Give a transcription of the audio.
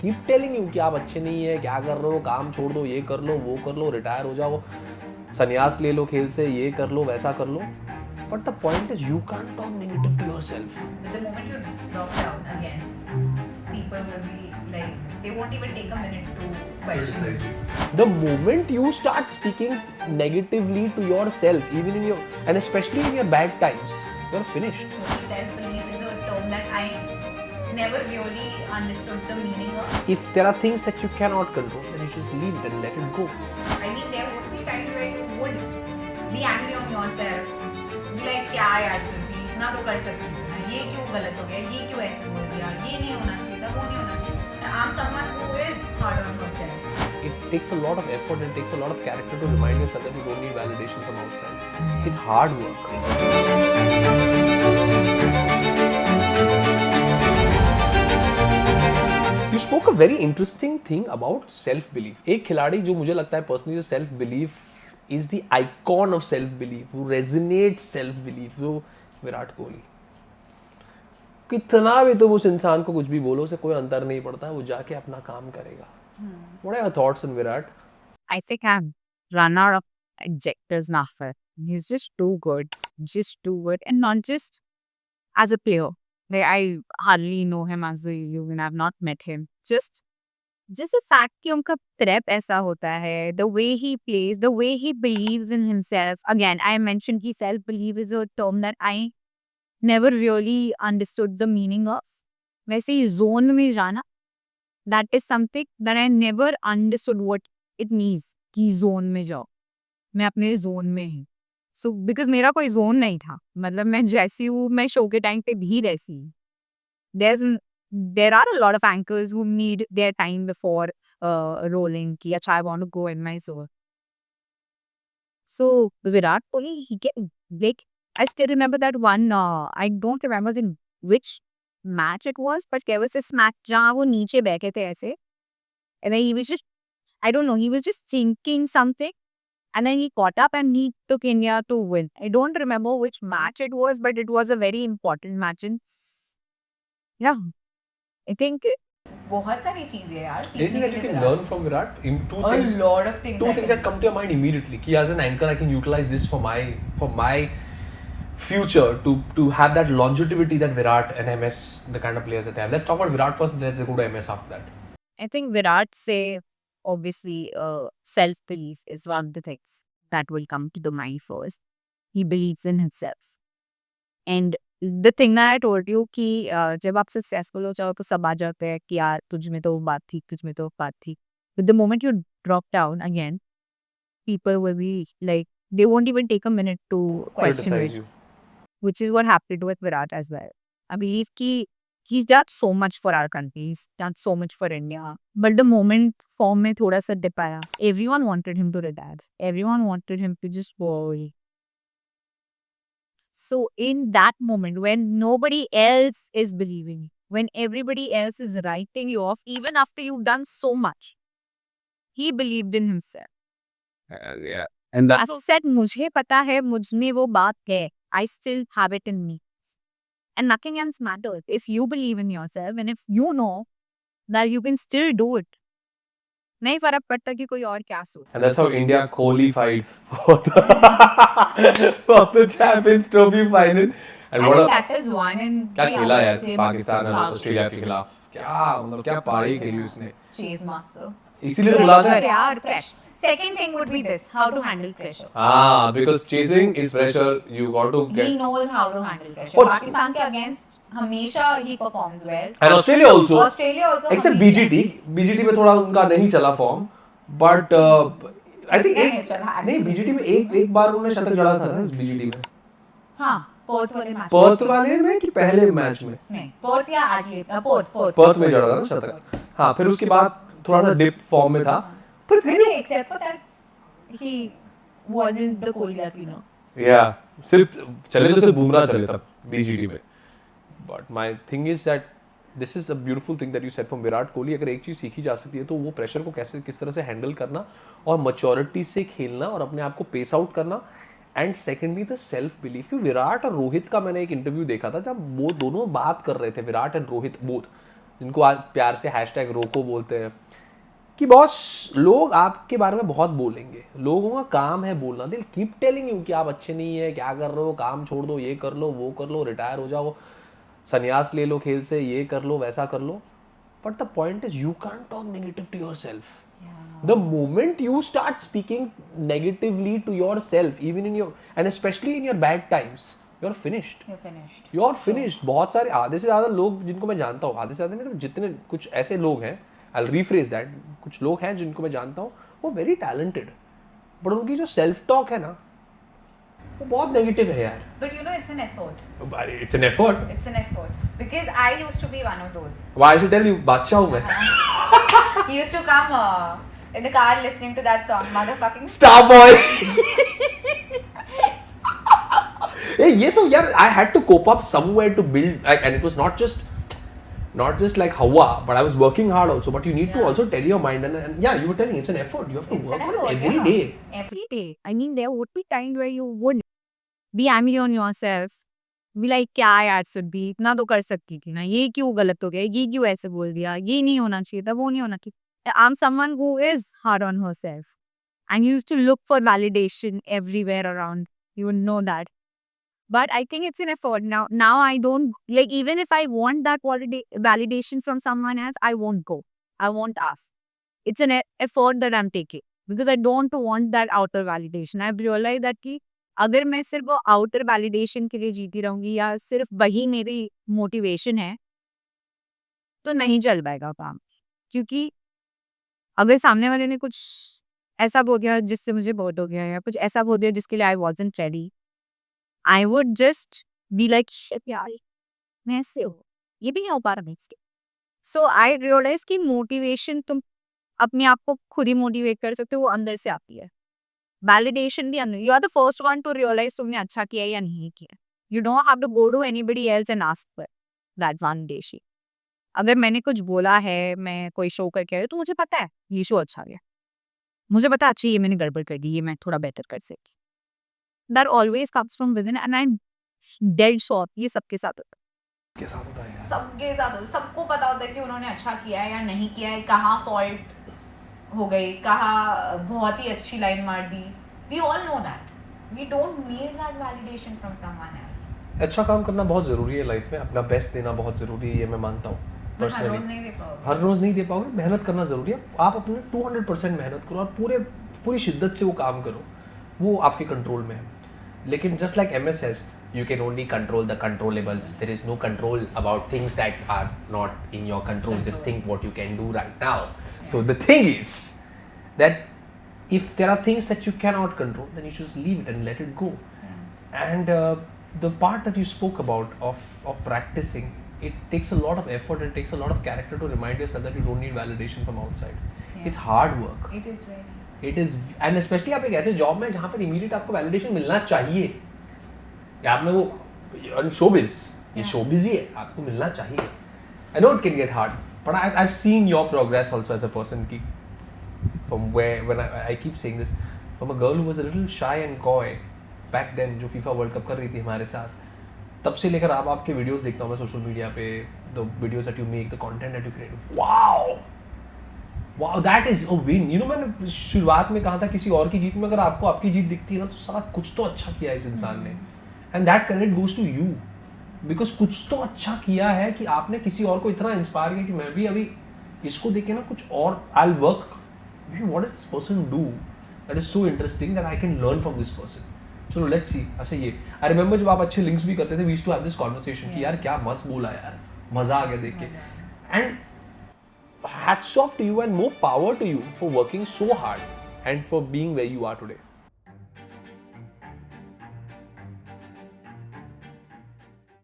Keep telling you कि आप अच्छे नहीं है, क्या कर रहे हो, काम छोड़ दो, ये कर लो, वो कर लो, रिटायर हो जाओ, संन्यास ले लो खेल से, ये कर लो, वैसा कर लो. But the point is, you can't talk negative to yourself. But the moment you drop down again, people will be like, they won't even take a minute to question you. The moment you start speaking negatively to yourself, even in your, and especially in your bad times, you're finished. Self-belief is a term that I never really understood the meaning of. If there are things that you cannot control, then you just leave it and let it go. I mean, there would be times where you would be angry on yourself. Be like, क्या यार सुरभि, इतना तो कर सकती थी ना, ये क्यों गलत हो गया, ये क्यों ऐसे बोल दिया, ये नहीं होना चाहिए था, वो नहीं होना चाहिए. I'm someone who is hard on herself. It takes a lot of effort and takes a lot of character to remind yourself that you don't need validation from outside. It's hard work. You spoke a very interesting thing about self-belief. एक खिलाड़ी जो मुझे लगता है personally जो self-belief is the icon of self-belief, who resonates self-belief, वो विराट कोहली. कितना भी तो उस इंसान को कुछ भी बोलो, उसे कोई अंतर नहीं पड़ता, वो जाके अपना काम करेगा. What are your thoughts on Virat? I think I'm run out of adjectives now for. He's just too good. Just too good. And not just as a player. Like, I hardly know him as a human. I've not met him. Just the fact कि उनका prep ऐसा होता है, the way he plays, the way he believes in himself. Again, I mentioned कि self-belief is a term that I never really understood the meaning of. वैसे ही zone में जाना, that is something that I never understood what it means कि zone में जाओ. मैं अपने zone में हूँ. So because मेरा कोई zone नहीं था. मतलब मैं जैसी हूँ, मैं show के time पे भी वैसी हूँ. There are a lot of anchors who need their time before rolling कि अच्छा I want to go in my zone. So Virat Kohli, he can, like, I still remember that one, I don't remember in which match it was, but there was this match जहाँ वो नीचे बैठे थे ऐसे, and then he was just, I don't know, he was just thinking something, and then he caught up and he took India to win. I don't remember which match it was, but it was a very important match. And yeah, I think बहुत सारी चीजें यार. Anything that you can learn from Virat? In two A things. lot of things. Two things that come to your mind immediately. Ki as an anchor, I can utilize this for my future to have that longevity that Virat and MS, the kind of players that they have. Let's talk about Virat first, then let's go to MS after that. I think Virat say, obviously, self-belief is one of the things that will come to the mind first. He believes in himself. And the thing that I told you कि जब आप successful हो जाओ तो सब आ जाते हैं कि यार तुझ में तो वो बात थी, तुझ में तो वो बात थी. But the moment you drop down again, people will be like, they won't even take a minute to question Criticize it, you. which is what happened with Virat as well. I believe कि he's done so much for our country, he's done so much for India. But the moment form में थोड़ा सा dip आया, everyone wanted him to retire. Everyone wanted him to just go away. So in that moment, when nobody else is believing you, when everybody else is writing you off, even after you've done so much, he believed in himself. Yeah. And As I said, मुझे पता है, मुझ में वो बात है. I still have it in me. And nothing else matters. If you believe in yourself and if you know that you can still do it, नहीं फर्क पड़ता कि कोई और क्या सोचे. And that's how India qualified for the Champions Trophy final. And I what think a, that is one. And क्या the खेला other यार thing- पाकिस्तान और ऑस्ट्रेलिया के खिलाफ. क्या मतलब क्या पारी खेली उसने. Chase master. इसीलिए तो बुला Pressure, था. यार, pressure. Second thing would be this: how to handle pressure. Ah, because chasing is pressure. You got to He get. knows how to handle pressure. What- Pakistan के against हमेशा he performs well. And Australia also. Australia also. Except हमेशा- BGT में थोड़ा उनका नहीं चला form. But I think नहीं चला, नहीं BGT में एक बार उन्होंने शतक जड़ा था ना इस BGT में. हाँ, Perth वाले match. पर्थ वाले में कि पहले मैच में. नहीं, Perth या Adelaide, Perth. पर्थ में जड़ा था ना शतक. हाँ, फिर उसके बाद थोड़ा सा डिप फॉर्म में था. पर फिर Really, except for that, he wasn't the Kohli that we know. Yeah, सिर्फ चले तो सिर्फ बुमराह चले तब BGT में. But my thing is that this is a beautiful thing that you said from Virat Kohli. अगर एक चीज़ सीखी जा सकती है तो वो प्रेशर को कैसे किस तरह से हैंडल करना और मैच्योरिटी से खेलना और अपने आप को पेस आउट करना. And secondly the self belief. Virat और रोहित का मैंने एक इंटरव्यू देखा था जब वो दोनों बात कर रहे थे, विराट एंड रोहित बोथ. जिनको आज प्यार से हैशटैग रोको बोलते हैं, कि बॉस लोग आपके बारे में बहुत बोलेंगे, लोगों का काम है बोलना, दिल कीप टेलिंग यू कि आप अच्छे नहीं है, क्या कर रहे हो, काम छोड़ दो, ये कर लो, वो कर लो, रिटायर हो जाओ, संन्यास ले लो खेल से, ये कर लो, वैसा कर लो. But the point is you can't talk negative to yourself. The moment you start speaking negatively to yourself, even in your, and especially in your bad times, you're finished. You're finished. You're finished. बहुत सारे आधे से ज़्यादा लोग जिनको मैं जानता हूँ, आधे से ज़्यादा मतलब जितने कुछ ऐसे लोग हैं, I'll rephrase that, कुछ लोग हैं जिनको मैं जानता हूँ, वो very talented, but उनकी जो self talk है ना, वो बहुत negative है यार. But you know, it's an effort. It's an effort. It's an effort. Because I used to be one of those. Why I should tell you, बादशाह हूँ मैं. He used to come in the car listening to that song, motherfucking Starboy. ये तो यार I had to cope up somewhere to build, and it was not just like Hawa, but I was working hard also. But you need to also tell your mind, and yeah, you were telling it's an effort. You have to It's work an on it effort, every yeah. day. Every day. I mean, there would be times where you would be angry on yourself. Be like, क्या यार सुरभि, इतना तो कर सकती थी ना, ये क्यों गलत हो गया, ये क्यों ऐसे बोल दिया, ये नहीं होना चाहिए था, वो नहीं होना चाहिए. I'm someone who is hard on herself and used to look for validation everywhere around. You would know that. But I think it's an effort. Now I don't, like, even if I want that validation from someone else, I won't go. I won't ask. It's an effort that I'm taking because I don't want that outer validation. I've realized that कि अगर मैं सिर्फ वो outer validation के लिए जीती रहूंगी या सिर्फ वही मेरी motivation है, तो नहीं चल पाएगा काम. क्योंकि अगर सामने वाले ने कुछ ऐसा बोल दिया जिससे मुझे बोर हो गया या कुछ ऐसा बोल दिया जिसके लिए आई wasn't ready, I would just be like shit यार, मैं ऐसे हो, ये भी नहीं हो पा रहा नेक्स्ट डे. सो आई रियलाइज कि मोटिवेशन तुम अपने आप को खुद ही मोटिवेट कर सकते हो, वो अंदर से आती है. वैलिडेशन भी अंदर. You are the first one to realise तुमने अच्छा किया या नहीं किया. You don't have to go to anybody else and ask for that validation. अगर मैंने कुछ बोला है, मैं कोई शो करके आई हूँ, तो मुझे पता है ये शो अच्छा गया, मुझे पता है अच्छा ये मैंने गड़बड़ कर दी, ये मैं थोड़ा बेटर कर सकती. That always comes from with in and I am dead sure ये सबके साथ होता है. के साथ होता है यार. सबके साथ होता है. सबको पता होता है कि उन्होंने अच्छा किया है या नहीं किया है, कहाँ फॉल्ट हो गई, कहाँ बहुत ही अच्छी लाइन मार दी. We all know that. We don't need that validation from someone else. अच्छा काम करना बहुत ज़रूरी है लाइफ में, अपना बेस्ट देना बहुत ज़रूरी है, ये मैं मानता हूँ. हर Personally. रोज नहीं दे पाओगे. हर रोज़ नहीं दे पाओगे, मेहनत करना ज़रूरी है. आप अपने 200% मेहनत करो और पूरी शिद्दत से वो काम करो, वो आपके कंट्रोल में है. लेकिन just like MS says, you can only control the controllables. There is no control about things that are not in your control. Just think what you can do right now. So the thing is that if there are things that you cannot control, then you should just leave it and let it go. And the part that you spoke about of practicing, it takes a lot of effort and takes a lot of character to remind yourself that you don't need validation from outside. It's hard work. It is very. It is, and especially आप एक ऐसे job में जहाँ पर immediate आपको validation मिलना चाहिए, या आपने वो showbiz, ये showbiz ही है, आपको मिलना चाहिए. I know it can get hard, but I've seen your progress also as a person की, from where when I keep saying this, from a girl who was a little shy and coy back then, जो FIFA World Cup कर रही थी हमारे साथ, तब से लेकर आप आपके वीडियोस देखता हूँ मैं सोशल मीडिया पे, the videos that you make, the content that you create, wow, that is a win. You know, मैंने शुरुआत में कहा था किसी और की जीत में अगर आपको आपकी जीत दिखती है ना, तो साला कुछ तो अच्छा किया है इस इंसान ने, and that credit goes to you, because कुछ तो अच्छा किया है कि आपने किसी और को इतना इंस्पायर किया कि मैं भी अभी इसको देख के ना कुछ और I'll work. What does this person do that is so interesting that I can learn from this person? चलो लेट्स सी. अच्छा ये I remember जब आप अच्छे लिंक्स भी करते थे, we used to have this conversation कि यार क्या मस्त बोला यार, मजा आ गया देख के. And hats off to you and more power to you for working so hard and for being where you are today.